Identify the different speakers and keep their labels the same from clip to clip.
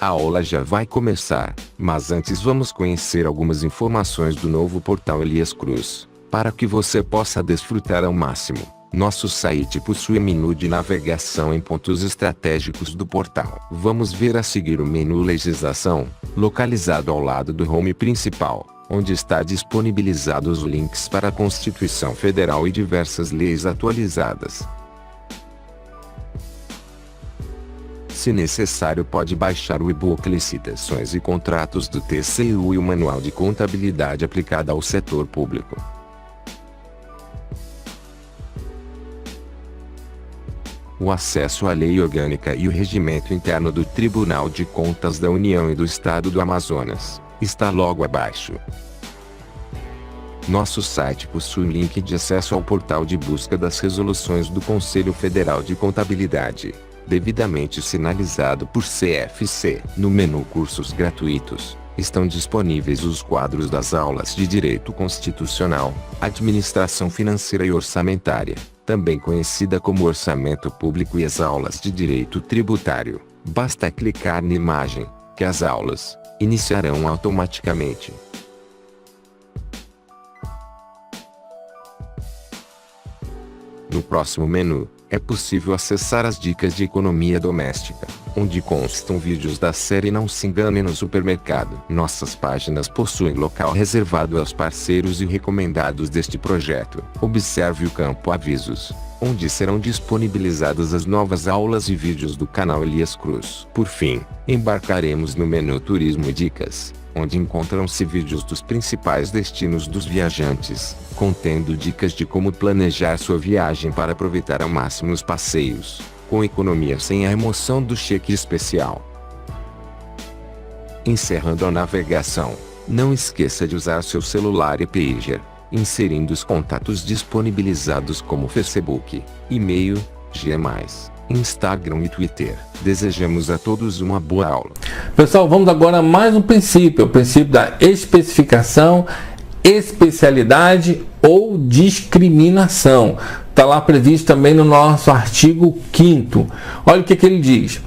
Speaker 1: A aula já vai começar, mas antes vamos conhecer algumas informações do novo portal Elias Cruz, para que você possa desfrutar ao máximo. Nosso site possui menu de navegação em pontos estratégicos do portal. Vamos ver a seguir o menu Legislação, localizado ao lado do home principal, onde está disponibilizados os links para a Constituição Federal e diversas leis atualizadas. Se necessário, pode baixar o e-book Licitações e Contratos do TCU e o Manual de Contabilidade aplicada ao setor público. O acesso à Lei Orgânica e o Regimento Interno do Tribunal de Contas da União e do Estado do Amazonas está logo abaixo. Nosso site possui link de acesso ao portal de busca das resoluções do Conselho Federal de Contabilidade, devidamente sinalizado por CFC. No menu Cursos Gratuitos, estão disponíveis os quadros das aulas de Direito Constitucional, Administração Financeira e Orçamentária, também conhecida como Orçamento Público, e as aulas de Direito Tributário. Basta clicar na imagem, que as aulas iniciarão automaticamente. No próximo menu, é possível acessar as dicas de economia doméstica, onde constam vídeos da série Não Se Engane no Supermercado. Nossas páginas possuem local reservado aos parceiros e recomendados deste projeto. Observe o campo Avisos, onde serão disponibilizadas as novas aulas e vídeos do canal Elias Cruz. Por fim, embarcaremos no menu Turismo e Dicas, onde encontram-se vídeos dos principais destinos dos viajantes, contendo dicas de como planejar sua viagem para aproveitar ao máximo os passeios, com economia sem a emoção do cheque especial. Encerrando a navegação, não esqueça de usar seu celular e pager, inserindo os contatos disponibilizados como Facebook, e-mail, Gmail, Instagram e Twitter. Desejamos a todos uma boa aula.
Speaker 2: Pessoal, vamos agora a mais um princípio, o princípio da especificação, especialidade ou discriminação. Está lá previsto também no nosso artigo 5º. Olha o que ele diz.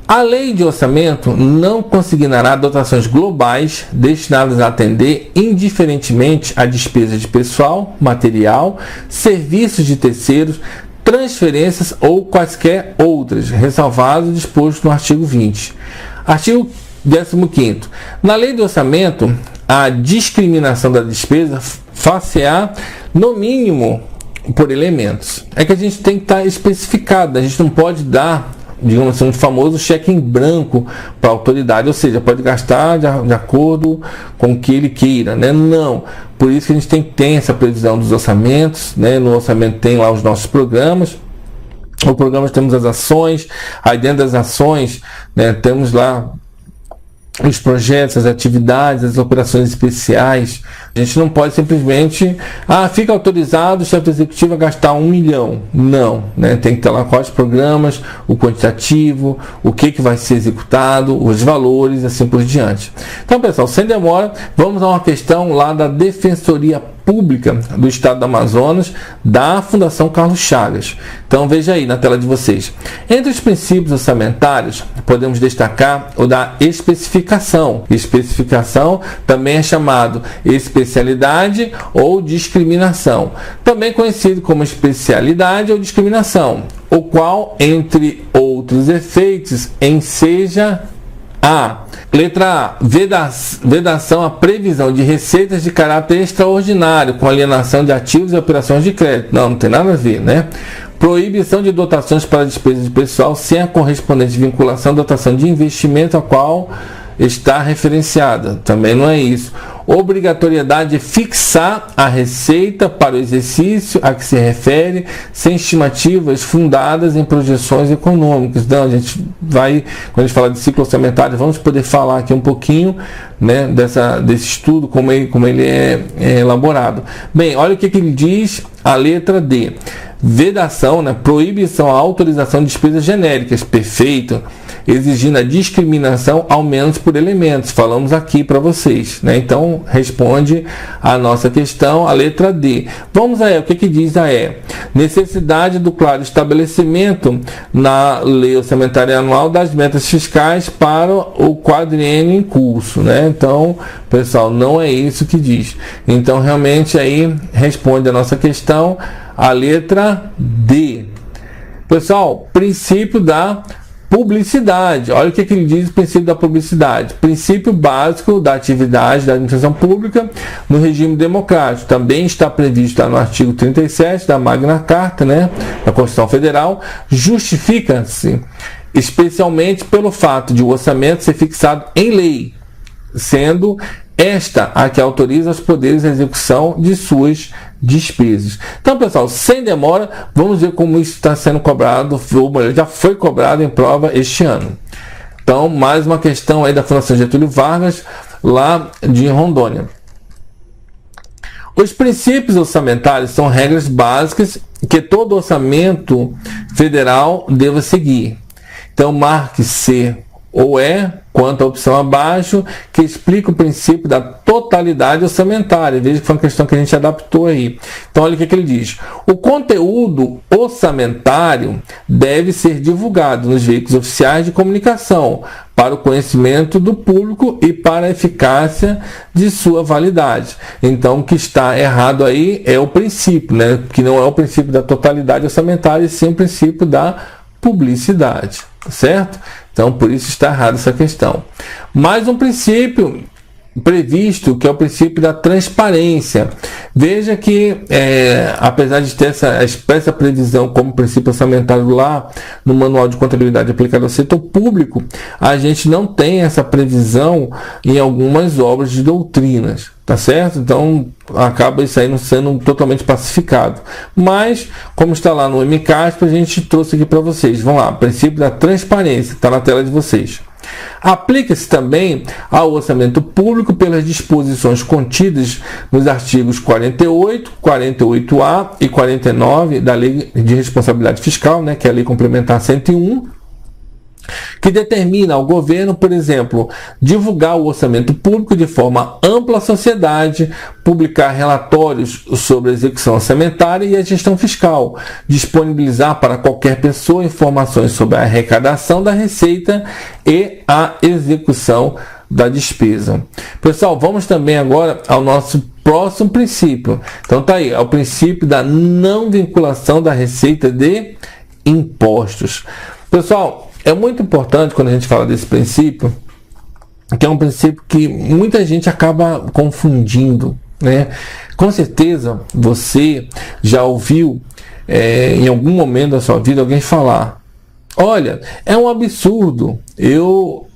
Speaker 2: A lei de orçamento não consignará dotações globais destinadas a atender indiferentemente a despesas de pessoal, material, serviços de terceiros, transferências ou quaisquer outras, ressalvado o disposto no artigo 20. Artigo 15º. Na lei de orçamento, a discriminação da despesa far-se-á, no mínimo, por elementos. É que a gente tem que estar especificado, a gente não pode dar, digamos assim, um famoso cheque em branco para a autoridade, ou seja, pode gastar de acordo com o que ele queira, né? Não. Por isso que a gente tem que ter essa previsão dos orçamentos, né? No orçamento tem lá os nossos programas. No programa temos as ações, aí dentro das ações, né, temos lá os projetos, as atividades, as operações especiais. A gente não pode simplesmente, fica autorizado o chefe executivo a gastar 1 milhão. Não, né? Tem que ter lá quais programas, o quantitativo, o que vai ser executado, os valores, assim por diante. Então, pessoal, sem demora, vamos a uma questão lá da Defensoria Pública do Estado do Amazonas, da Fundação Carlos Chagas. Então veja aí na tela de vocês. Entre os princípios orçamentários, podemos destacar o da especificação. Especificação também é chamado especialidade ou discriminação, também conhecido como especialidade ou discriminação, o qual, entre outros efeitos, enseja a letra A, vedação à previsão de receitas de caráter extraordinário com alienação de ativos e operações de crédito. Não tem nada a ver, né? Proibição de dotações para despesas de pessoal sem a correspondente vinculação à dotação de investimento a qual está referenciada. Também não é isso. Obrigatoriedade de fixar a receita para o exercício a que se refere, sem estimativas fundadas em projeções econômicas. Então, a gente vai, quando a gente fala de ciclo orçamentário, vamos poder falar aqui um pouquinho, né, desse estudo, como ele é elaborado. Bem, olha o que ele diz, a letra D. vedação, né, proibição à autorização de despesas genéricas, perfeito, exigindo a discriminação ao menos por elementos, falamos aqui para vocês, né? Então responde a nossa questão, a letra D. Vamos aí, o que diz a E? Necessidade do claro estabelecimento na lei orçamentária anual das metas fiscais para o quadriênio em curso, né? Então, pessoal, não é isso que diz. Então, realmente aí responde a nossa questão, a letra D. Pessoal, princípio da publicidade. Olha o que ele diz, o princípio da publicidade. Princípio básico da atividade da administração pública no regime democrático. Também está previsto no artigo 37 da Magna Carta, né, da Constituição Federal. Justifica-se especialmente pelo fato de o orçamento ser fixado em lei, sendo esta a que autoriza os poderes a execução de suas despesas. Então, pessoal, sem demora, vamos ver como isso está sendo cobrado, ou melhor, já foi cobrado em prova este ano. Então, mais uma questão aí da Fundação Getúlio Vargas, lá de Rondônia. Os princípios orçamentários são regras básicas que todo orçamento federal deva seguir. Então, marque C ou E, quanto à opção abaixo, que explica o princípio da totalidade orçamentária. Veja que foi uma questão que a gente adaptou aí. Então, olha o que ele diz. O conteúdo orçamentário deve ser divulgado nos veículos oficiais de comunicação para o conhecimento do público e para a eficácia de sua validade. Então, o que está errado aí é o princípio, né? Que não é o princípio da totalidade orçamentária, e sim o princípio da publicidade, certo? Então, por isso está errada essa questão. Mais um princípio previsto, que é o princípio da transparência. Veja que, apesar de ter essa expressa previsão como princípio orçamentário lá no Manual de Contabilidade aplicada ao setor público, a gente não tem essa previsão em algumas obras de doutrinas, tá certo? Então, acaba isso aí não sendo totalmente pacificado. Mas, como está lá no MCASP, a gente trouxe aqui para vocês. Vamos lá, princípio da transparência, está na tela de vocês. Aplica-se também ao orçamento público pelas disposições contidas nos artigos 48, 48A e 49 da Lei de Responsabilidade Fiscal, né, que é a Lei Complementar 101, que determina ao governo, por exemplo, divulgar o orçamento público de forma ampla à sociedade, publicar relatórios sobre a execução orçamentária e a gestão fiscal, disponibilizar para qualquer pessoa informações sobre a arrecadação da receita e a execução da despesa. Pessoal, vamos também agora ao nosso próximo princípio. Então tá aí, é o princípio da não vinculação da receita de impostos. Pessoal, é muito importante quando a gente fala desse princípio, que é um princípio que muita gente acaba confundindo, né? Com certeza você já ouviu em algum momento da sua vida alguém falar: olha, é um absurdo,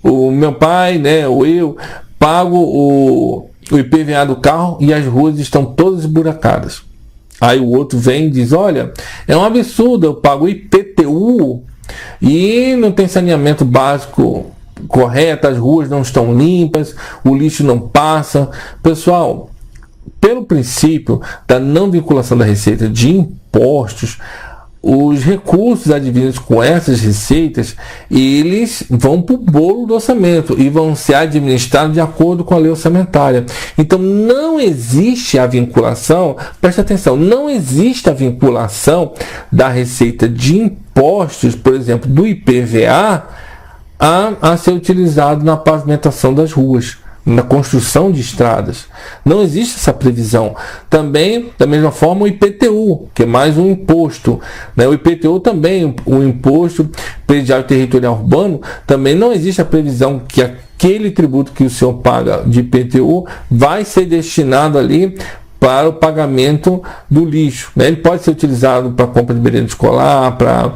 Speaker 2: o meu pai, né, ou eu pago o IPVA do carro e as ruas estão todas esburacadas. Aí o outro vem e diz: olha, é um absurdo, eu pago o IPTU e não tem saneamento básico correto, as ruas não estão limpas, o lixo não passa. Pessoal, pelo princípio da não vinculação da receita de impostos, os recursos advindos com essas receitas, eles vão para o bolo do orçamento e vão ser administrados de acordo com a lei orçamentária. Então não existe a vinculação, preste atenção, não existe a vinculação da receita de impostos, por exemplo, do IPVA, a ser utilizado na pavimentação das ruas, na construção de estradas. Não existe essa previsão. Também, da mesma forma, o IPTU, que é mais um imposto, né? O IPTU também, o Imposto Predial Territorial Urbano, também não existe a previsão que aquele tributo que o senhor paga de IPTU vai ser destinado ali para o pagamento do lixo, né? Ele pode ser utilizado para compra de merenda escolar, para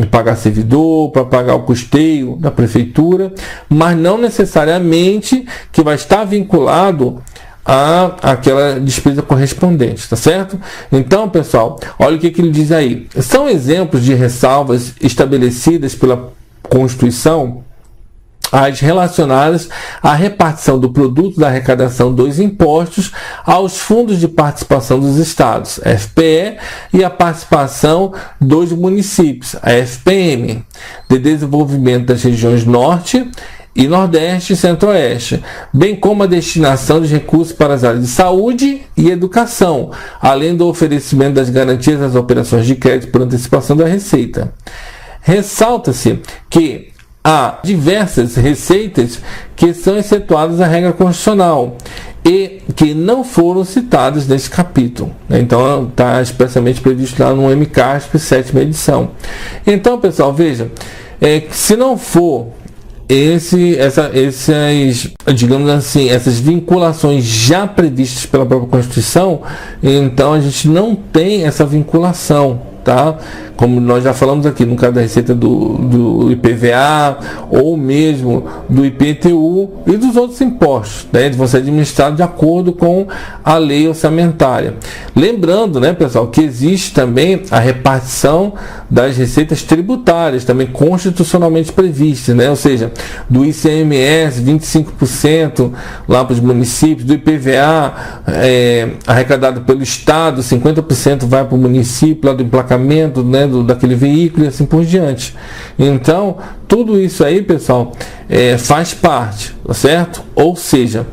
Speaker 2: pagar servidor, para pagar o custeio da prefeitura, mas não necessariamente que vai estar vinculado a aquela despesa correspondente, tá certo? Então, pessoal, olha o que ele diz aí. São exemplos de ressalvas estabelecidas pela Constituição as relacionadas à repartição do produto da arrecadação dos impostos aos fundos de participação dos estados, FPE, e a participação dos municípios, a FPM, de desenvolvimento das regiões Norte e Nordeste e Centro-Oeste, bem como a destinação de recursos para as áreas de saúde e educação, além do oferecimento das garantias às operações de crédito por antecipação da receita. Ressalta-se que há diversas receitas que são excetuadas da regra constitucional e que não foram citadas nesse capítulo. Então, está expressamente previsto lá no MCASP 7ª edição. Então, pessoal, veja, se não for digamos assim, essas vinculações já previstas pela própria Constituição, então a gente não tem essa vinculação, tá? Como nós já falamos aqui, no caso da receita do IPVA, ou mesmo do IPTU e dos outros impostos, né? Vão ser administrados de acordo com a lei orçamentária. Lembrando, né, pessoal, que existe também a repartição das receitas tributárias, também constitucionalmente previstas, né? Ou seja, do ICMS, 25% lá para os municípios, do IPVA arrecadado pelo Estado, 50% vai para o município, lá do emplacamento, né, daquele veículo e assim por diante. Então, tudo isso aí, pessoal, faz parte, tá certo? Ou seja,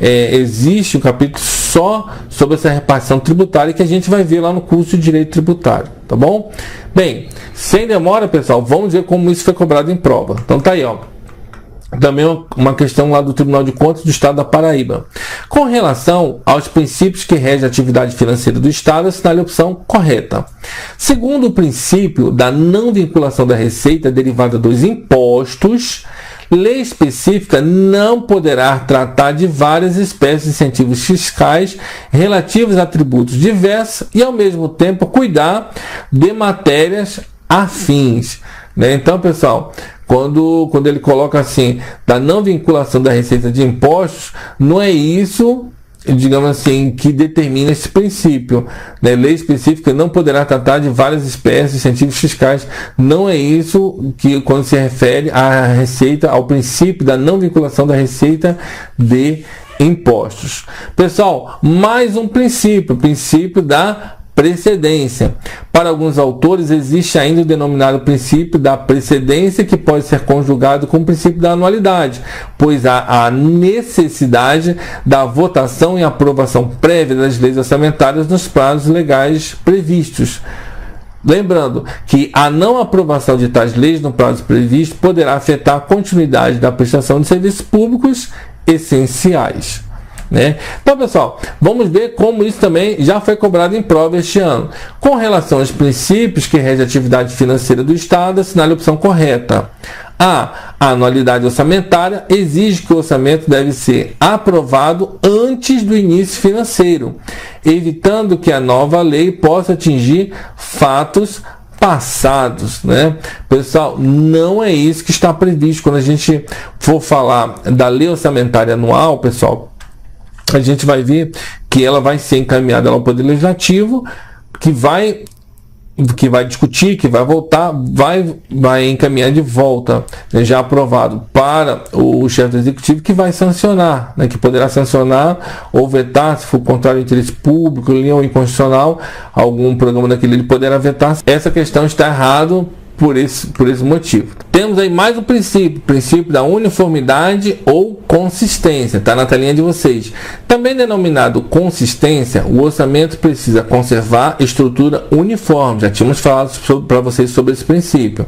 Speaker 2: existe um capítulo só sobre essa repartição tributária que a gente vai ver lá no curso de Direito Tributário, tá bom? Bem, sem demora, pessoal, vamos ver como isso foi cobrado em prova. Então tá aí, ó. Também uma questão lá do Tribunal de Contas do Estado da Paraíba. Com relação aos princípios que regem a atividade financeira do Estado, assinale a opção correta. Segundo o princípio da não vinculação da receita derivada dos impostos, lei específica não poderá tratar de várias espécies de incentivos fiscais relativos a tributos diversos e, ao mesmo tempo, cuidar de matérias afins. Né? Então, pessoal, quando ele coloca assim, da não vinculação da receita de impostos, não é isso, digamos assim, que determina esse princípio. Né? Lei específica não poderá tratar de várias espécies de incentivos fiscais. Não é isso que, quando se refere à receita, ao princípio da não vinculação da receita de impostos. Pessoal, mais um princípio, o princípio da precedência. Para alguns autores, existe ainda o denominado princípio da precedência, que pode ser conjugado com o princípio da anualidade, pois há a necessidade da votação e aprovação prévia das leis orçamentárias nos prazos legais previstos. Lembrando que a não aprovação de tais leis no prazo previsto poderá afetar a continuidade da prestação de serviços públicos essenciais. Né? Então, pessoal, vamos ver como isso também já foi cobrado em prova este ano. Com relação aos princípios que regem a atividade financeira do Estado, assinale a opção correta. A anualidade orçamentária exige que o orçamento deve ser aprovado antes do início financeiro, evitando que a nova lei possa atingir fatos passados, né? Pessoal, não é isso que está previsto. Quando a gente for falar da lei orçamentária anual, pessoal, a gente vai ver que ela vai ser encaminhada ao Poder Legislativo, que vai discutir, que vai voltar, vai encaminhar de volta, né, já aprovado, para o chefe do Executivo, que vai sancionar, né, que poderá sancionar ou vetar, se for contrário ao interesse público, ou inconstitucional, algum programa daquele ele poderá vetar. Essa questão está errada por esse motivo. Temos aí mais um princípio da uniformidade ou consistência, está na telinha de vocês. Também denominado consistência, o orçamento precisa conservar estrutura uniforme, já tínhamos falado para vocês sobre esse princípio,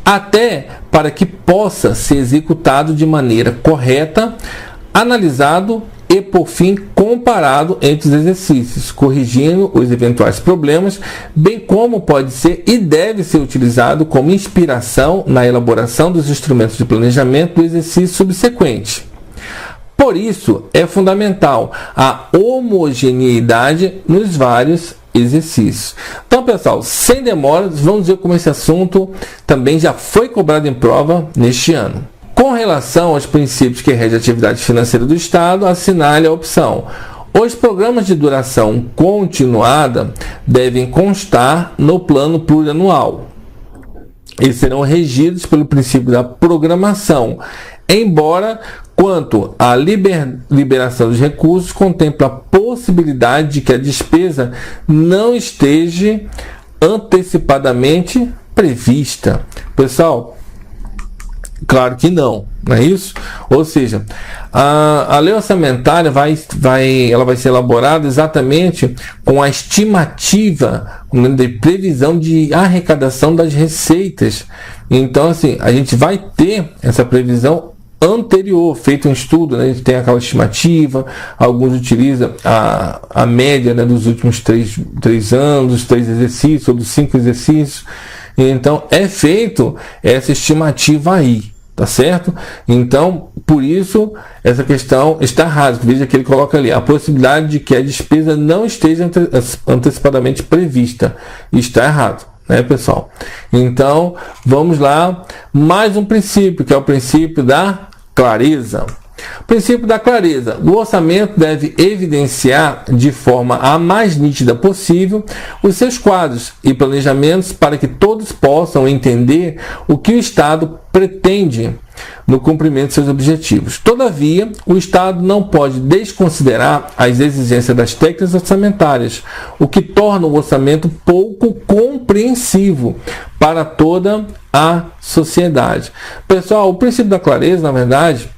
Speaker 2: até para que possa ser executado de maneira correta, analisado e, por fim, comparado entre os exercícios, corrigindo os eventuais problemas, bem como pode ser e deve ser utilizado como inspiração na elaboração dos instrumentos de planejamento do exercício subsequente. Por isso, é fundamental a homogeneidade nos vários exercícios. Então, pessoal, sem demoras, vamos ver como esse assunto também já foi cobrado em prova neste ano. Com relação aos princípios que regem a atividade financeira do Estado, assinale a opção. Os programas de duração continuada devem constar no plano plurianual. eles serão regidos pelo princípio da programação, embora quanto à liberação dos recursos contempla a possibilidade de que a despesa não esteja antecipadamente prevista. Pessoal, claro que não é isso? Ou seja, a lei orçamentária vai ser elaborada exatamente com a estimativa de previsão de arrecadação das receitas. Então, assim, a gente vai ter essa previsão anterior, feito um estudo, né? A gente tem aquela estimativa, alguns utilizam a média, né, dos últimos 3 anos, dos 3 exercícios, ou dos 5 exercícios. Então, é feito essa estimativa aí. Tá certo? Então, por isso, essa questão está errada. Veja que ele coloca ali a possibilidade de que a despesa não esteja antecipadamente prevista. Está errado, né, pessoal? Então, vamos lá. Mais um princípio, que é o princípio da clareza. O princípio da clareza. O orçamento deve evidenciar de forma a mais nítida possível os seus quadros e planejamentos para que todos possam entender o que o Estado pretende no cumprimento de seus objetivos. Todavia, o Estado não pode desconsiderar as exigências das técnicas orçamentárias, o que torna o orçamento pouco compreensivo para toda a sociedade. Pessoal, o princípio da clareza, na verdade,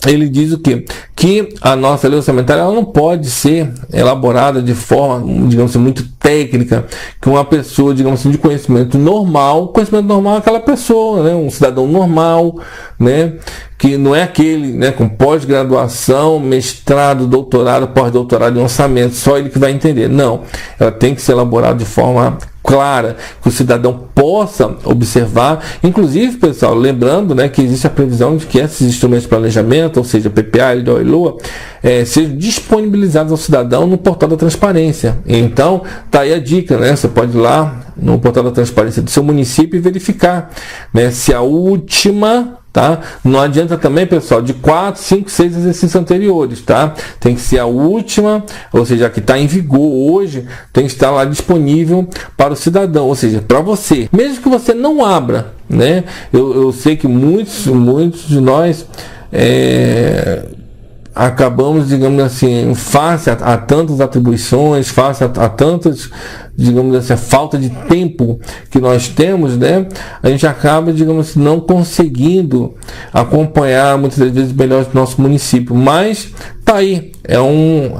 Speaker 2: ele diz o quê? Que a nossa lei orçamentária ela não pode ser elaborada de forma, digamos assim, muito técnica, que uma pessoa, digamos assim, de conhecimento normal é aquela pessoa, né? Um cidadão normal, né? Que não é aquele, né, com pós-graduação, mestrado, doutorado, pós-doutorado em orçamento, só ele que vai entender. Não, ela tem que ser elaborada de forma clara, que o cidadão possa observar. Inclusive, pessoal, lembrando, né, que existe a previsão de que esses instrumentos de planejamento, ou seja, PPA, LDO e LOA, sejam disponibilizados ao cidadão no portal da transparência. Então, tá aí a dica, né? Você pode ir lá no portal da transparência do seu município e verificar, né, se a última... Tá? Não adianta também, pessoal, de 4, 5, 6 exercícios anteriores, tá? Tem que ser a última, ou seja, a que está em vigor hoje, tem que estar lá disponível para o cidadão, ou seja, para você. Mesmo que você não abra, né? Eu sei que muitos de nós acabamos, digamos assim, face a tantas atribuições, face a tantas, digamos assim, a falta de tempo que nós temos, né? A gente acaba, digamos assim, não conseguindo acompanhar muitas das vezes melhor o nosso município. Mas tá aí, é um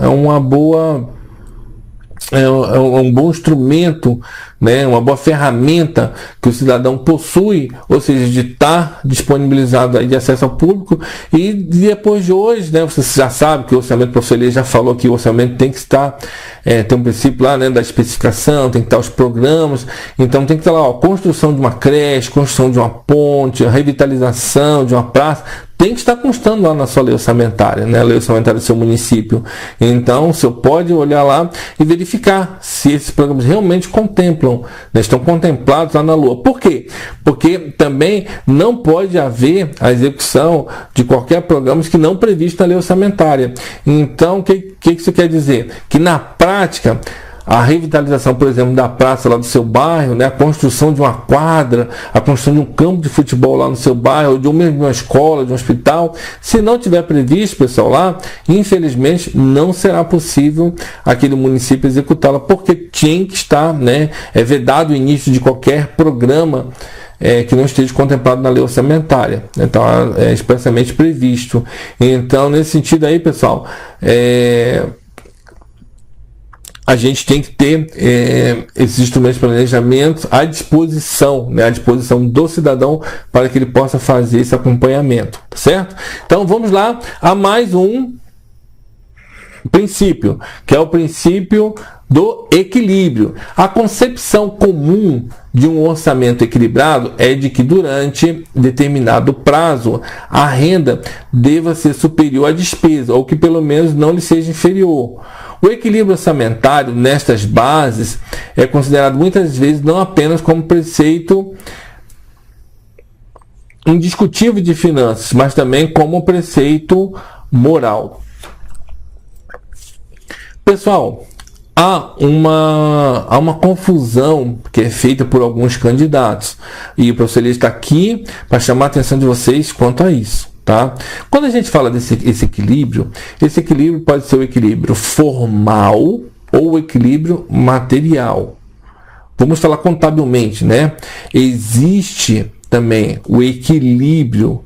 Speaker 2: bom instrumento, né, uma boa ferramenta que o cidadão possui, ou seja, de estar disponibilizado aí de acesso ao público. E depois de hoje, né, você já sabe que o orçamento, o professor Elias já falou que o orçamento tem que estar, tem um princípio lá, né, da especificação, tem que estar os programas, então tem que estar lá, ó, construção de uma creche, construção de uma ponte, a revitalização de uma praça, tem que estar constando lá na sua lei orçamentária, né? A lei orçamentária do seu município. Então, o senhor pode olhar lá e verificar se esses programas realmente contemplam, né? Estão contemplados lá na LOA. Por quê? Porque também não pode haver a execução de qualquer programa que não previsto na lei orçamentária. Então, o que isso quer dizer? Que na prática, a revitalização, por exemplo, da praça lá do seu bairro, né? A construção de uma quadra, a construção de um campo de futebol lá no seu bairro, ou de uma escola, de um hospital, se não tiver previsto, pessoal, lá, infelizmente não será possível aquele município executá-la, porque tinha que estar, né? É vedado o início de qualquer programa que não esteja contemplado na lei orçamentária. Então, é expressamente previsto. Então, nesse sentido aí, pessoal, a gente tem que ter esses instrumentos de planejamento à disposição, né, à disposição do cidadão para que ele possa fazer esse acompanhamento, tá certo? Então vamos lá a mais um princípio, que é o princípio do equilíbrio. A concepção comum de um orçamento equilibrado é de que durante determinado prazo a renda deva ser superior à despesa, ou que pelo menos não lhe seja inferior. O equilíbrio orçamentário nestas bases é considerado muitas vezes não apenas como preceito indiscutível de finanças, mas também como preceito moral. Pessoal, há uma confusão que é feita por alguns candidatos. E o professor Elias está aqui para chamar a atenção de vocês quanto a isso. Tá? Quando a gente fala esse equilíbrio pode ser o equilíbrio formal ou o equilíbrio material. Vamos falar contabilmente, né? Existe também o equilíbrio,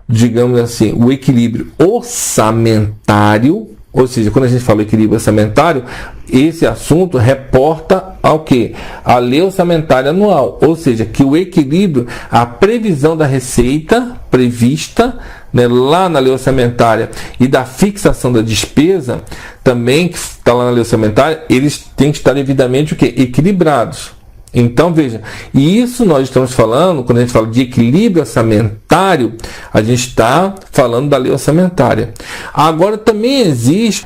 Speaker 2: digamos assim, o equilíbrio orçamentário, ou seja, quando a gente fala equilíbrio orçamentário, esse assunto reporta ao quê? A lei orçamentária anual, ou seja, que o equilíbrio, a previsão da receita prevista, né, lá na lei orçamentária e da fixação da despesa, também que está lá na lei orçamentária, eles têm que estar devidamente o quê? Equilibrados. Então, veja, e isso nós estamos falando, quando a gente fala de equilíbrio orçamentário, a gente está falando da lei orçamentária. Agora, também existe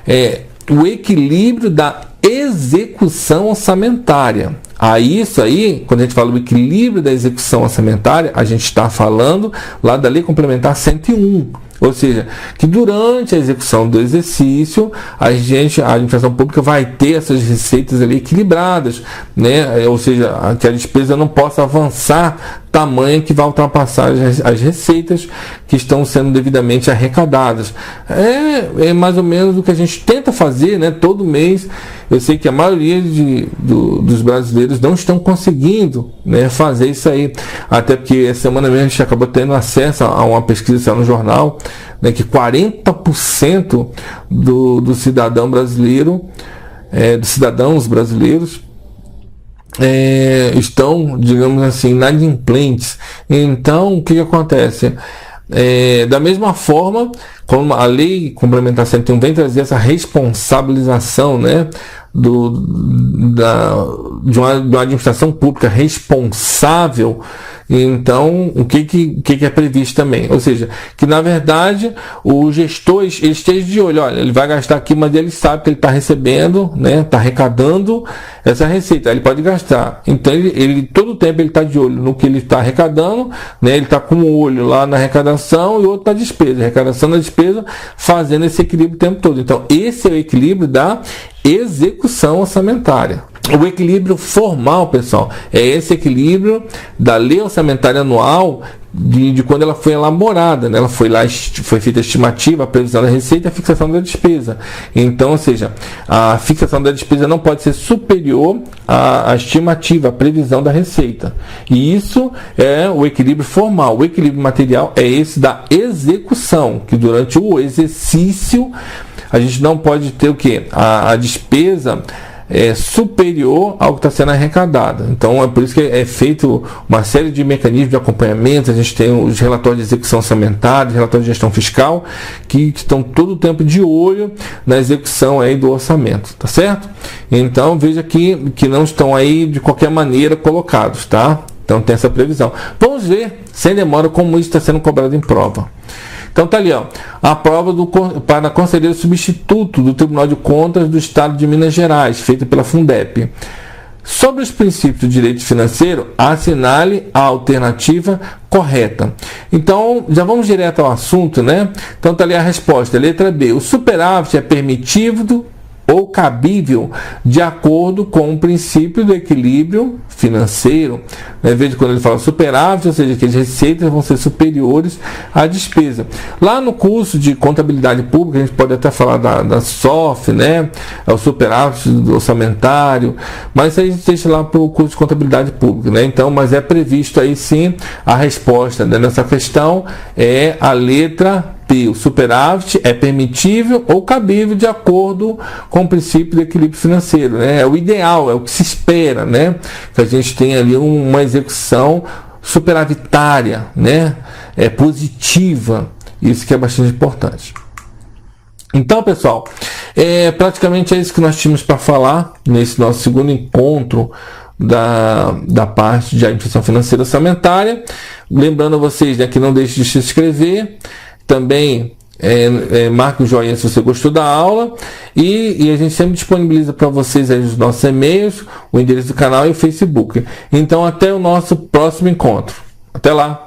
Speaker 2: o equilíbrio da execução orçamentária. Isso aí, quando a gente fala do equilíbrio da execução orçamentária, a gente está falando lá da Lei Complementar 101. Ou seja, que durante a execução do exercício, a administração pública vai ter essas receitas ali equilibradas, né? Ou seja, que a despesa não possa avançar tamanho que vai ultrapassar as receitas que estão sendo devidamente arrecadadas. É mais ou menos o que a gente tenta fazer, né? Todo mês. Eu sei que a maioria dos brasileiros não estão conseguindo, né, fazer isso aí. Até porque essa semana mesmo a gente acabou tendo acesso a uma pesquisa no jornal, né, que 40% do cidadão brasileiro, dos cidadãos brasileiros, estão, digamos assim, inadimplentes. Então, o que acontece? Da mesma forma, como a Lei Complementar 101 vem trazer essa responsabilização, né, de uma administração pública responsável. Então, o que é previsto também? Ou seja, que na verdade o gestor ele esteja de olho, olha, ele vai gastar aqui, mas ele sabe que ele está recebendo, né, está arrecadando essa receita, ele pode gastar. Então, ele todo o tempo ele está de olho no que ele está arrecadando, né, ele está com o olho lá na arrecadação e o outro na despesa, arrecadação na despesa, fazendo esse equilíbrio o tempo todo. Então, esse é o equilíbrio da execução orçamentária. O equilíbrio formal, pessoal, é esse equilíbrio da lei orçamentária anual de quando ela foi elaborada, né? Ela foi feita a estimativa, a previsão da receita e a fixação da despesa. Então, ou seja, a fixação da despesa não pode ser superior à estimativa, à previsão da receita. E isso é o equilíbrio formal. O equilíbrio material é esse da execução, que durante o exercício a gente não pode ter o quê? A despesa superior ao que está sendo arrecadado. Então é por isso que é feito uma série de mecanismos de acompanhamento. A gente tem os relatórios de execução orçamentária, relatórios de gestão fiscal, que estão todo o tempo de olho na execução aí do orçamento, tá certo? Então veja que não estão aí de qualquer maneira colocados, tá? Então tem essa previsão. Vamos ver, sem demora, como isso está sendo cobrado em prova. Então tá ali, ó, a prova para conselheiro substituto do Tribunal de Contas do Estado de Minas Gerais, feita pela Fundep. Sobre os princípios do direito financeiro, assinale a alternativa correta. Então, já vamos direto ao assunto, né? Então tá ali a resposta, letra B. O superávit é permitido ou cabível de acordo com o princípio do equilíbrio financeiro. Veja quando ele fala superávit, ou seja, que as receitas vão ser superiores à despesa. Lá no curso de contabilidade pública, a gente pode até falar da SOF, né? É o superávit orçamentário, mas isso aí a gente deixa lá para o curso de contabilidade pública, né? Então, mas é previsto aí sim a resposta, né, nessa questão é a letra B. O superávit é permitível ou cabível de acordo com o princípio do equilíbrio financeiro, né? É o ideal, é o que se espera, né? Que a gente tenha ali uma execução superavitária, né? É positiva. Isso que é bastante importante. Então, pessoal, praticamente é isso que nós tínhamos para falar nesse nosso segundo encontro da parte de administração financeira orçamentária. Lembrando a vocês, né, que não deixe de se inscrever. Também marque o joinha se você gostou da aula e a gente sempre disponibiliza para vocês aí os nossos e-mails, o endereço do canal e o Facebook. Então até o nosso próximo encontro. Até lá!